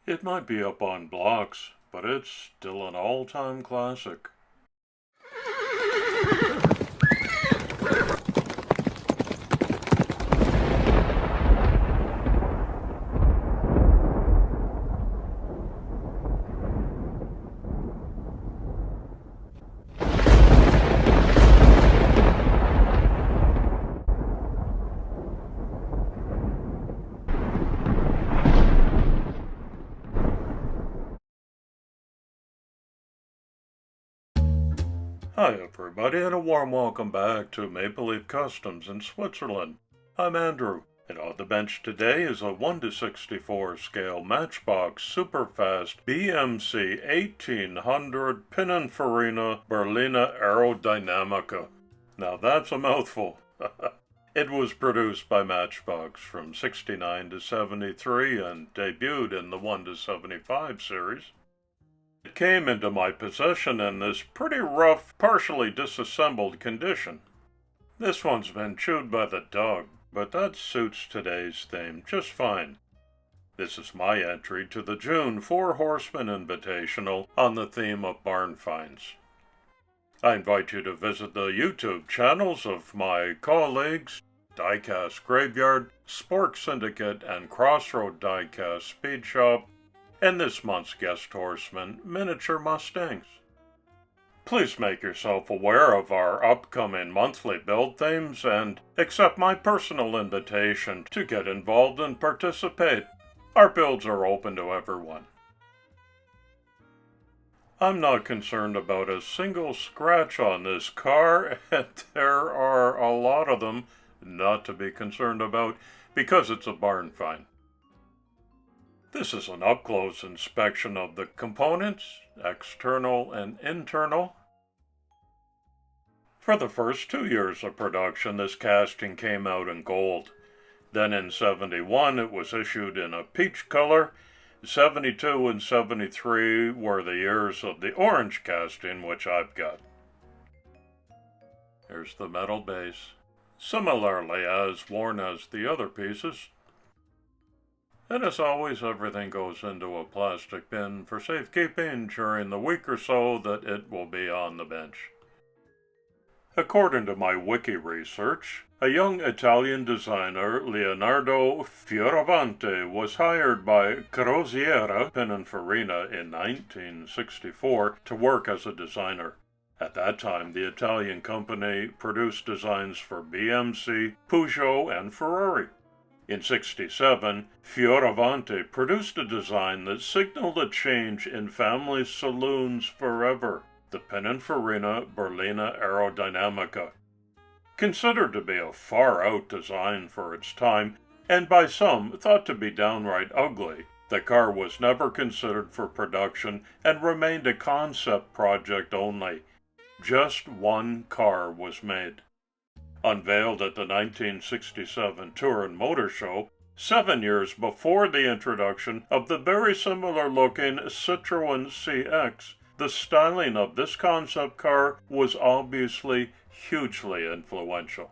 It might be up on blocks, but it's still an all-time classic. Hi everybody, and a warm welcome back to Maple Leaf Customs in Switzerland. I'm Andrew, and on the bench today is a 1:64 scale Matchbox Superfast BMC 1800 Pininfarina Berlina Aerodinamica. Now that's a mouthful. It was produced by Matchbox from 69 to 73 and debuted in the 1 to 75 series. It came into my possession in this pretty rough, partially disassembled condition. This one's been chewed by the dog, but that suits today's theme just fine. This is my entry to the June Four Horsemen invitational on the theme of barn finds. I invite you to visit the YouTube channels of my colleagues, Diecast Graveyard, Spork Syndicate, and Crossroad Diecast Speed Shop, and this month's guest horseman, Miniature Mustangs. Please make yourself aware of our upcoming monthly build themes and accept my personal invitation to get involved and participate. Our builds are open to everyone. I'm not concerned about a single scratch on this car, and there are a lot of them not to be concerned about because it's a barn find. This is an up-close inspection of the components, external and internal. For the first 2 years of production, this casting came out in gold. Then in 71, it was issued in a peach color. 72 and 73 were the years of the orange casting, which I've got. Here's the metal base, similarly as worn as the other pieces. And as always, everything goes into a plastic bin for safekeeping during the week or so that it will be on the bench. According to my wiki research, a young Italian designer, Leonardo Fioravanti, was hired by Carrozzeria Pininfarina in 1964 to work as a designer. At that time, the Italian company produced designs for BMC, Peugeot, and Ferrari. In 67, Fioravanti produced a design that signaled a change in family saloons forever, the Pininfarina Berlina Aerodinamica. Considered to be a far-out design for its time, and by some thought to be downright ugly, the car was never considered for production and remained a concept project only. Just one car was made. Unveiled at the 1967 Turin Motor Show, 7 years before the introduction of the very similar-looking Citroën CX, the styling of this concept car was obviously hugely influential.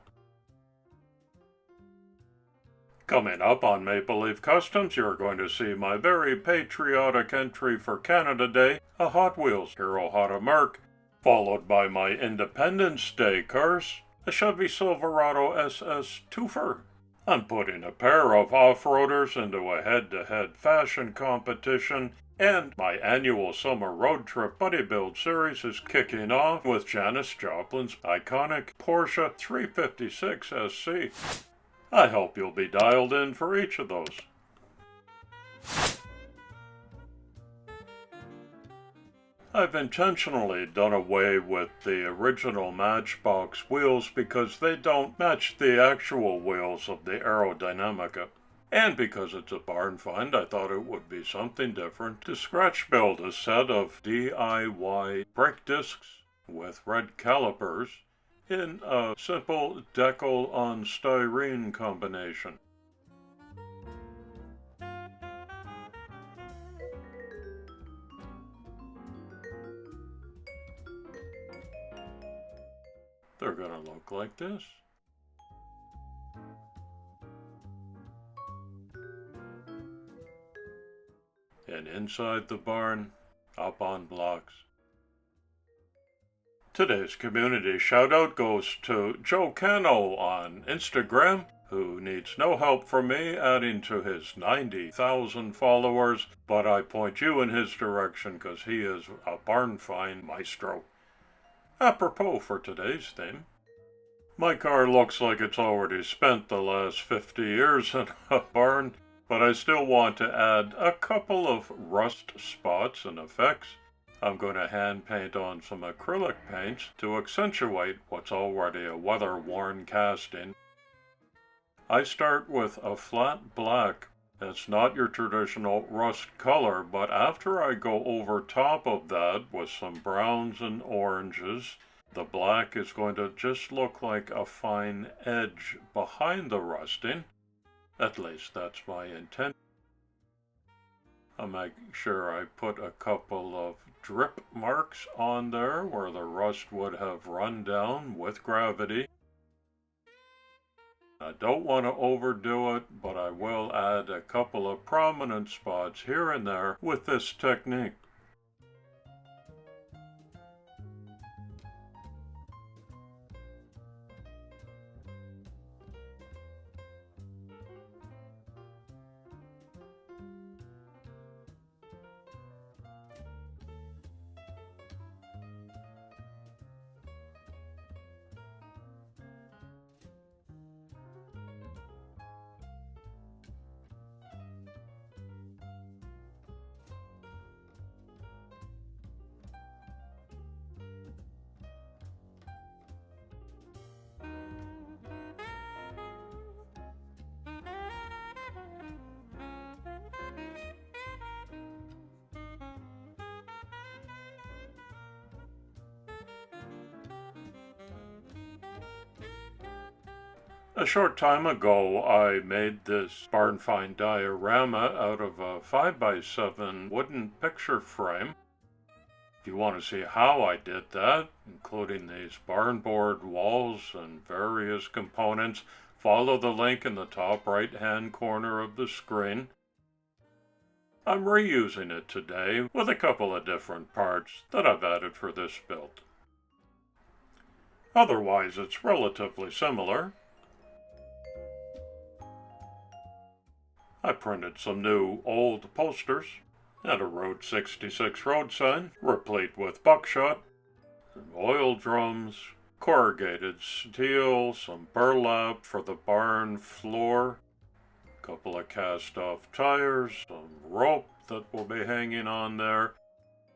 Coming up on Maple Leaf Customs, you're going to see my very patriotic entry for Canada Day, a Hot Wheels Hero Hot Mark, followed by my Independence Day cars, a Chevy Silverado SS Twofer. I'm putting a pair of off-roaders into a head-to-head fashion competition, and my annual summer road trip buddy build series is kicking off with Janis Joplin's iconic Porsche 356 SC. I hope you'll be dialed in for each of those. I've intentionally done away with the original Matchbox wheels because they don't match the actual wheels of the Aerodinamica. And because it's a barn find, I thought it would be something different to scratch build a set of DIY brake discs with red calipers in a simple decal on styrene combination. They're going to look like this. and inside the barn, up on blocks. Today's community shout-out goes to Joe Cano on Instagram, who needs no help from me adding to his 90,000 followers, but I point you in his direction because he is a barn find maestro. Apropos for today's theme, my car looks like it's already spent the last 50 years in a barn, but I still want to add a couple of rust spots and effects. I'm going to hand paint on some acrylic paints to accentuate what's already a weather-worn casting. I start with a flat black. It's not your traditional rust color, but after I go over top of that with some browns and oranges, the black is going to just look like a fine edge behind the rusting. At least that's my intent. I'll make sure I put a couple of drip marks on there where the rust would have run down with gravity. I don't want to overdo it, but I will add a couple of prominent spots here and there with this technique. A short time ago, I made this barn find diorama out of a 5x7 wooden picture frame. If you want to see how I did that, including these barn board walls and various components, follow the link in the top right-hand corner of the screen. I'm reusing it today with a couple of different parts that I've added for this build. Otherwise, it's relatively similar. I printed some new old posters and a Road 66 road sign, replete with buckshot, oil drums, corrugated steel, some burlap for the barn floor, a couple of cast-off tires, some rope that will be hanging on there.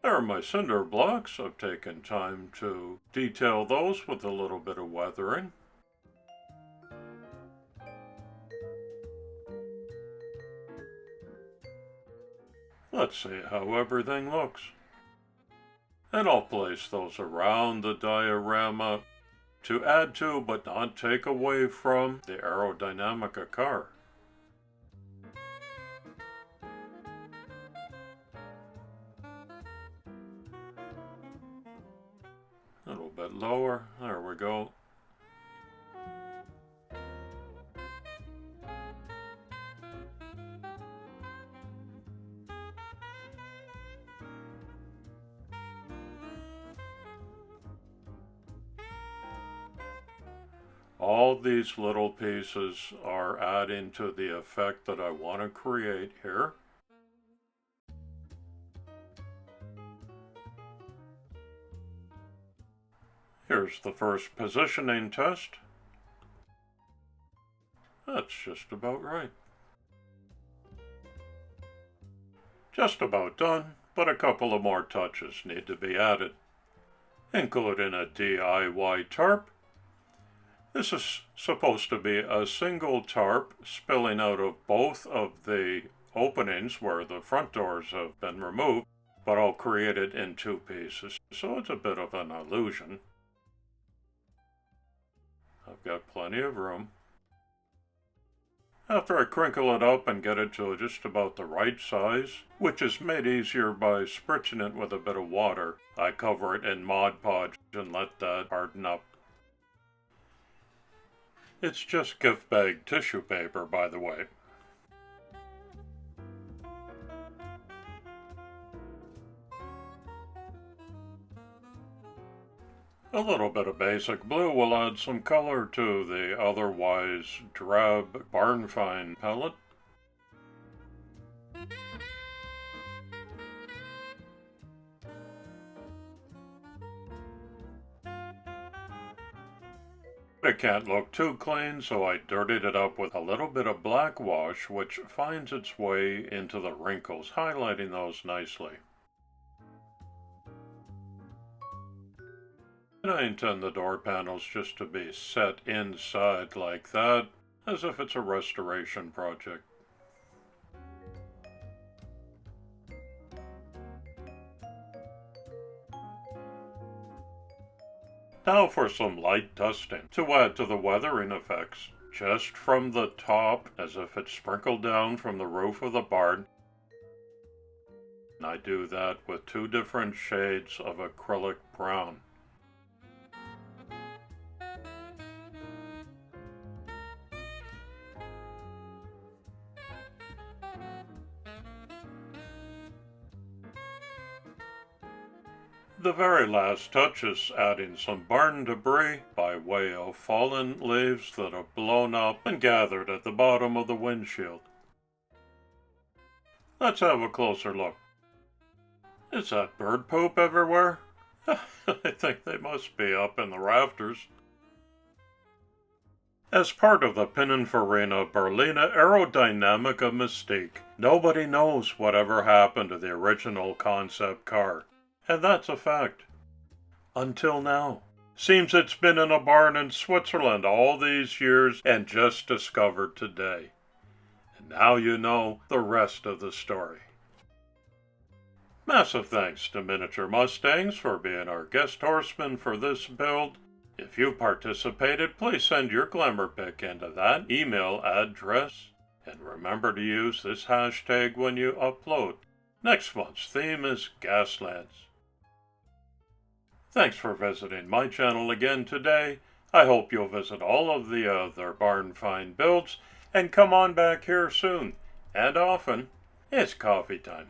There are my cinder blocks. I've taken time to detail those with a little bit of weathering. Let's see how everything looks. And I'll place those around the diorama to add to but not take away from the Aerodinamica car. A little bit lower, there we go. All these little pieces are adding to the effect that I want to create here. Here's the first positioning test. That's just about right. Just about done, but a couple of more touches need to be added, including a DIY tarp. This is supposed to be a single tarp spilling out of both of the openings where the front doors have been removed, but I'll create it in two pieces, so it's a bit of an illusion. I've got plenty of room. After I crinkle it up and get it to just about the right size, which is made easier by spritzing it with a bit of water, I cover it in Mod Podge and let that harden up. It's just gift bag tissue paper, by the way. A little bit of basic blue will add some color to the otherwise drab barn find palette. It can't look too clean, so I dirtied it up with a little bit of black wash, which finds its way into the wrinkles, highlighting those nicely. And I intend the door panels just to be set inside like that, as if it's a restoration project. Now for some light dusting to add to the weathering effects, just from the top, as if it sprinkled down from the roof of the barn. And I do that with 2 different shades of acrylic brown. The very last touch is adding some barn debris by way of fallen leaves that have blown up and gathered at the bottom of the windshield. Let's have a closer look. Is that bird poop everywhere? I think they must be up in the rafters. As part of the Pininfarina Berlina Aerodinamica mystique, nobody knows whatever happened to the original concept car. And that's a fact. Until now. Seems it's been in a barn in Switzerland all these years and just discovered today. And now you know the rest of the story. Massive thanks to Miniature Mustangs for being our guest horseman for this build. If you participated, please send your glamour pic into that email address. And remember to use this hashtag when you upload. Next month's theme is Gaslands. Thanks for visiting my channel again today. I hope you'll visit all of the other barn find builds and come on back here soon and often. It's coffee time.